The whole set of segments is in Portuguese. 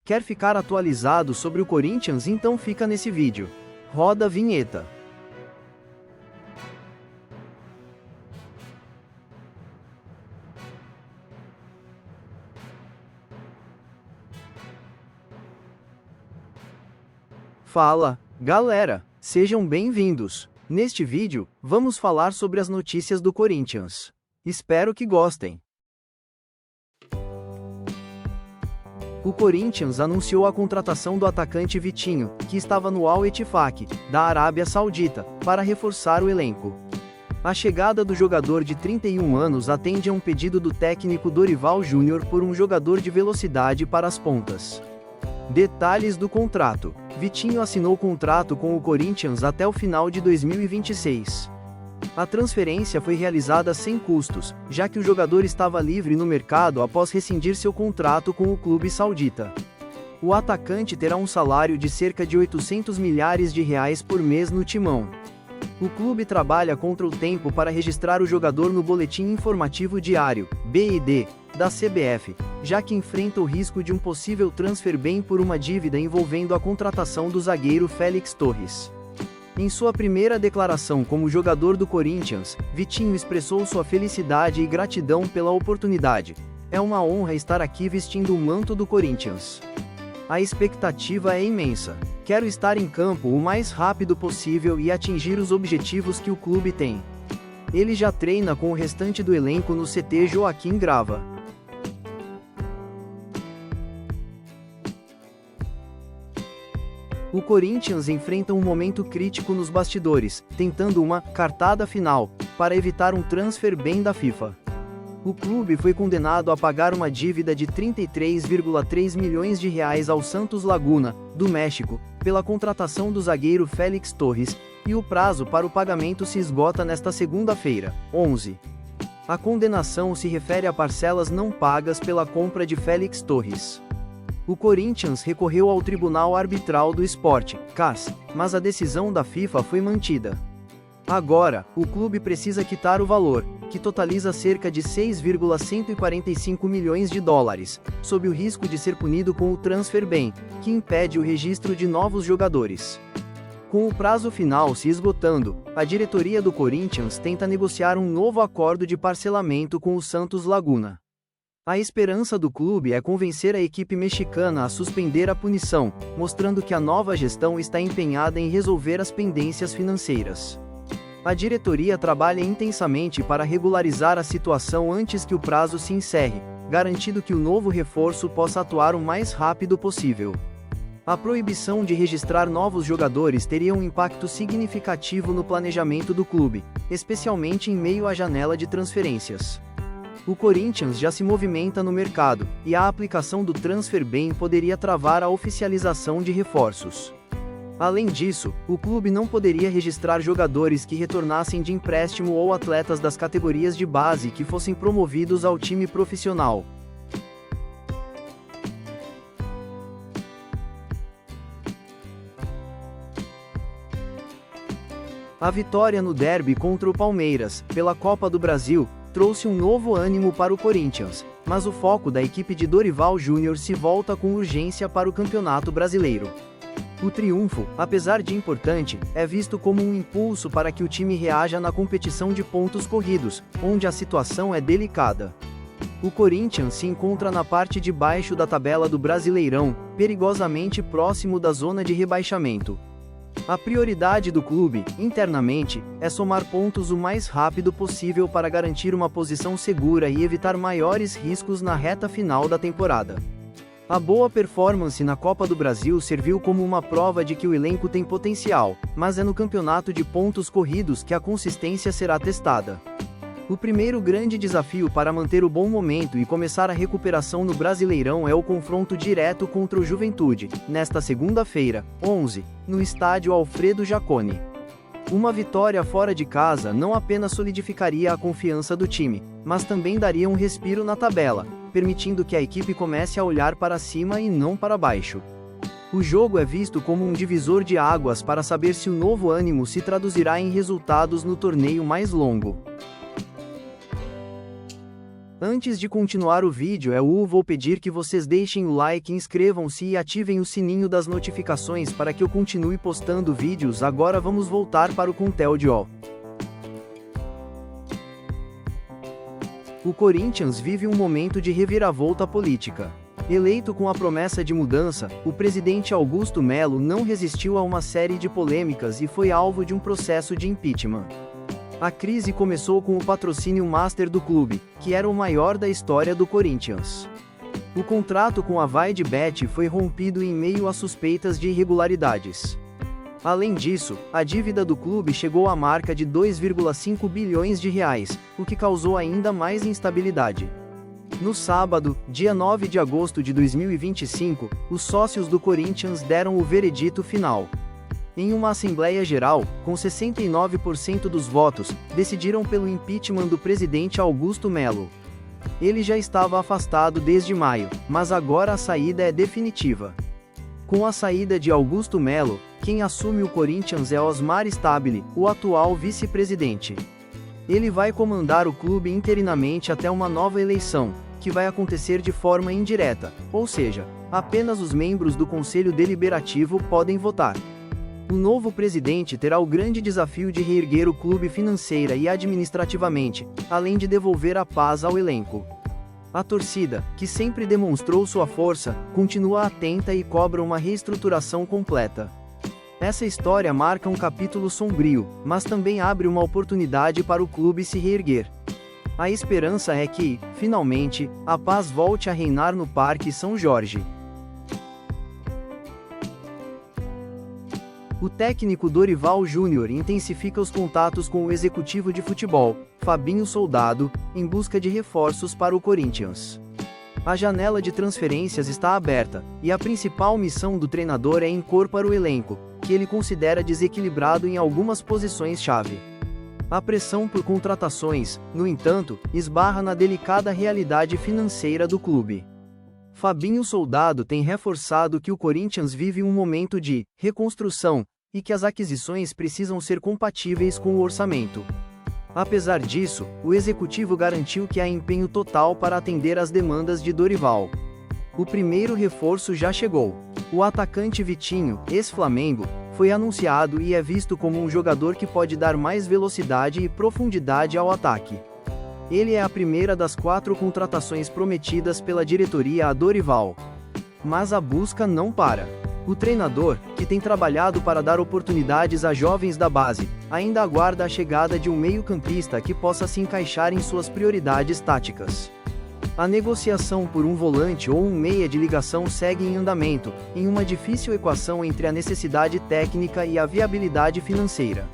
Quer ficar atualizado sobre o Corinthians? Então fica nesse vídeo. Roda a vinheta. Fala, galera! Sejam bem-vindos! Neste vídeo, vamos falar sobre as notícias do Corinthians. Espero que gostem! O Corinthians anunciou a contratação do atacante Vitinho, que estava no Al-Ettifaq, da Arábia Saudita, para reforçar o elenco. A chegada do jogador de 31 anos atende a um pedido do técnico Dorival Júnior por um jogador de velocidade para as pontas. Detalhes do contrato: Vitinho assinou contrato com o Corinthians até o final de 2026. A transferência foi realizada sem custos, já que o jogador estava livre no mercado após rescindir seu contrato com o clube saudita. O atacante terá um salário de cerca de 800 milhares de reais por mês no timão. O clube trabalha contra o tempo para registrar o jogador no Boletim Informativo Diário, BID, da CBF, já que enfrenta o risco de um possível transfer ban por uma dívida envolvendo a contratação do zagueiro Félix Torres. Em sua primeira declaração como jogador do Corinthians, Vitinho expressou sua felicidade e gratidão pela oportunidade. É uma honra estar aqui vestindo o manto do Corinthians. A expectativa é imensa. Quero estar em campo o mais rápido possível e atingir os objetivos que o clube tem. Ele já treina com o restante do elenco no CT Joaquim Grava. O Corinthians enfrenta um momento crítico nos bastidores, tentando uma cartada final, para evitar um transfer ban da FIFA. O clube foi condenado a pagar uma dívida de 33,3 milhões de reais ao Santos Laguna, do México, pela contratação do zagueiro Félix Torres, e o prazo para o pagamento se esgota nesta segunda-feira, 11. A condenação se refere a parcelas não pagas pela compra de Félix Torres. O Corinthians recorreu ao Tribunal Arbitral do Esporte, CAS, mas a decisão da FIFA foi mantida. Agora, o clube precisa quitar o valor, que totaliza cerca de 6,145 milhões de dólares, sob o risco de ser punido com o transfer ban, que impede o registro de novos jogadores. Com o prazo final se esgotando, a diretoria do Corinthians tenta negociar um novo acordo de parcelamento com o Santos Laguna. A esperança do clube é convencer a equipe mexicana a suspender a punição, mostrando que a nova gestão está empenhada em resolver as pendências financeiras. A diretoria trabalha intensamente para regularizar a situação antes que o prazo se encerre, garantindo que o novo reforço possa atuar o mais rápido possível. A proibição de registrar novos jogadores teria um impacto significativo no planejamento do clube, especialmente em meio à janela de transferências. O Corinthians já se movimenta no mercado, e a aplicação do transfer ban poderia travar a oficialização de reforços. Além disso, o clube não poderia registrar jogadores que retornassem de empréstimo ou atletas das categorias de base que fossem promovidos ao time profissional. A vitória no derby contra o Palmeiras, pela Copa do Brasil, trouxe um novo ânimo para o Corinthians, mas o foco da equipe de Dorival Júnior se volta com urgência para o Campeonato Brasileiro. O triunfo, apesar de importante, é visto como um impulso para que o time reaja na competição de pontos corridos, onde a situação é delicada. O Corinthians se encontra na parte de baixo da tabela do Brasileirão, perigosamente próximo da zona de rebaixamento. A prioridade do clube, internamente, é somar pontos o mais rápido possível para garantir uma posição segura e evitar maiores riscos na reta final da temporada. A boa performance na Copa do Brasil serviu como uma prova de que o elenco tem potencial, mas é no campeonato de pontos corridos que a consistência será testada. O primeiro grande desafio para manter o bom momento e começar a recuperação no Brasileirão é o confronto direto contra o Juventude, nesta segunda-feira, 11, no estádio Alfredo Jaconi. Uma vitória fora de casa não apenas solidificaria a confiança do time, mas também daria um respiro na tabela, permitindo que a equipe comece a olhar para cima e não para baixo. O jogo é visto como um divisor de águas para saber se o novo ânimo se traduzirá em resultados no torneio mais longo. Antes de continuar o vídeo, vou pedir que vocês deixem o like, inscrevam-se e ativem o sininho das notificações para que eu continue postando vídeos. Agora vamos voltar para o conteúdo. O Corinthians vive um momento de reviravolta política. Eleito com a promessa de mudança, o presidente Augusto Melo não resistiu a uma série de polêmicas e foi alvo de um processo de impeachment. A crise começou com o patrocínio master do clube, que era o maior da história do Corinthians. O contrato com a VaidBet foi rompido em meio a suspeitas de irregularidades. Além disso, a dívida do clube chegou à marca de 2,5 bilhões de reais, o que causou ainda mais instabilidade. No sábado, dia 9 de agosto de 2025, os sócios do Corinthians deram o veredito final. Em uma Assembleia Geral, com 69% dos votos, decidiram pelo impeachment do presidente Augusto Melo. Ele já estava afastado desde maio, mas agora a saída é definitiva. Com a saída de Augusto Melo, quem assume o Corinthians é Osmar Stabile, o atual vice-presidente. Ele vai comandar o clube interinamente até uma nova eleição, que vai acontecer de forma indireta, ou seja, apenas os membros do Conselho Deliberativo podem votar. O novo presidente terá o grande desafio de reerguer o clube financeira e administrativamente, além de devolver a paz ao elenco. A torcida, que sempre demonstrou sua força, continua atenta e cobra uma reestruturação completa. Essa história marca um capítulo sombrio, mas também abre uma oportunidade para o clube se reerguer. A esperança é que, finalmente, a paz volte a reinar no Parque São Jorge. O técnico Dorival Júnior intensifica os contatos com o executivo de futebol, Fabinho Soldado, em busca de reforços para o Corinthians. A janela de transferências está aberta, e a principal missão do treinador é impor para o elenco, que ele considera desequilibrado em algumas posições-chave. A pressão por contratações, no entanto, esbarra na delicada realidade financeira do clube. Fabinho Soldado tem reforçado que o Corinthians vive um momento de reconstrução, e que as aquisições precisam ser compatíveis com o orçamento. Apesar disso, o executivo garantiu que há empenho total para atender às demandas de Dorival. O primeiro reforço já chegou. O atacante Vitinho, ex-Flamengo, foi anunciado e é visto como um jogador que pode dar mais velocidade e profundidade ao ataque. Ele é a primeira das 4 contratações prometidas pela diretoria a Dorival. Mas a busca não para. O treinador, que tem trabalhado para dar oportunidades a jovens da base, ainda aguarda a chegada de um meio-campista que possa se encaixar em suas prioridades táticas. A negociação por um volante ou um meia de ligação segue em andamento, em uma difícil equação entre a necessidade técnica e a viabilidade financeira.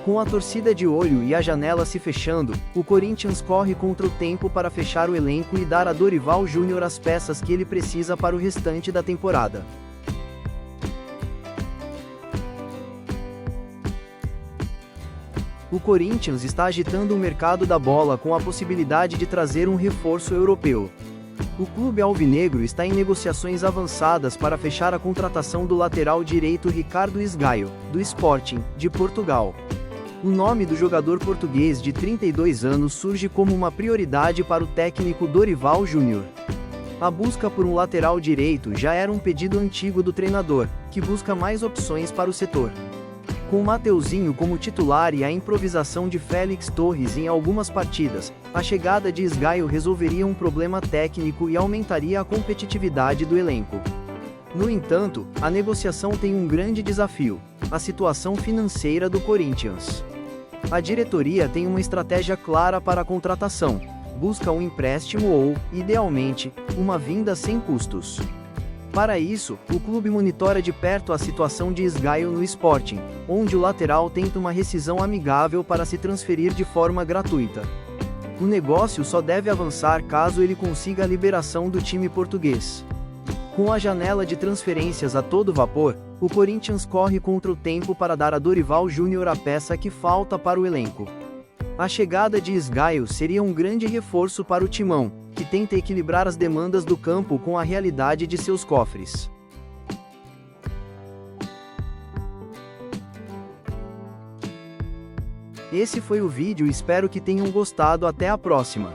Com a torcida de olho e a janela se fechando, o Corinthians corre contra o tempo para fechar o elenco e dar a Dorival Júnior as peças que ele precisa para o restante da temporada. O Corinthians está agitando o mercado da bola com a possibilidade de trazer um reforço europeu. O clube alvinegro está em negociações avançadas para fechar a contratação do lateral direito Ricardo Esgaio, do Sporting, de Portugal. O nome do jogador português de 32 anos surge como uma prioridade para o técnico Dorival Júnior. A busca por um lateral direito já era um pedido antigo do treinador, que busca mais opções para o setor. Com Mateuzinho como titular e a improvisação de Félix Torres em algumas partidas, a chegada de Esgaio resolveria um problema técnico e aumentaria a competitividade do elenco. No entanto, a negociação tem um grande desafio: a situação financeira do Corinthians. A diretoria tem uma estratégia clara para a contratação: busca um empréstimo ou, idealmente, uma vinda sem custos. Para isso, o clube monitora de perto a situação de Esgaio no Sporting, onde o lateral tenta uma rescisão amigável para se transferir de forma gratuita. O negócio só deve avançar caso ele consiga a liberação do time português. Com a janela de transferências a todo vapor, o Corinthians corre contra o tempo para dar a Dorival Júnior a peça que falta para o elenco. A chegada de Esgaio seria um grande reforço para o timão, que tenta equilibrar as demandas do campo com a realidade de seus cofres. Esse foi o vídeo, espero que tenham gostado. Até a próxima.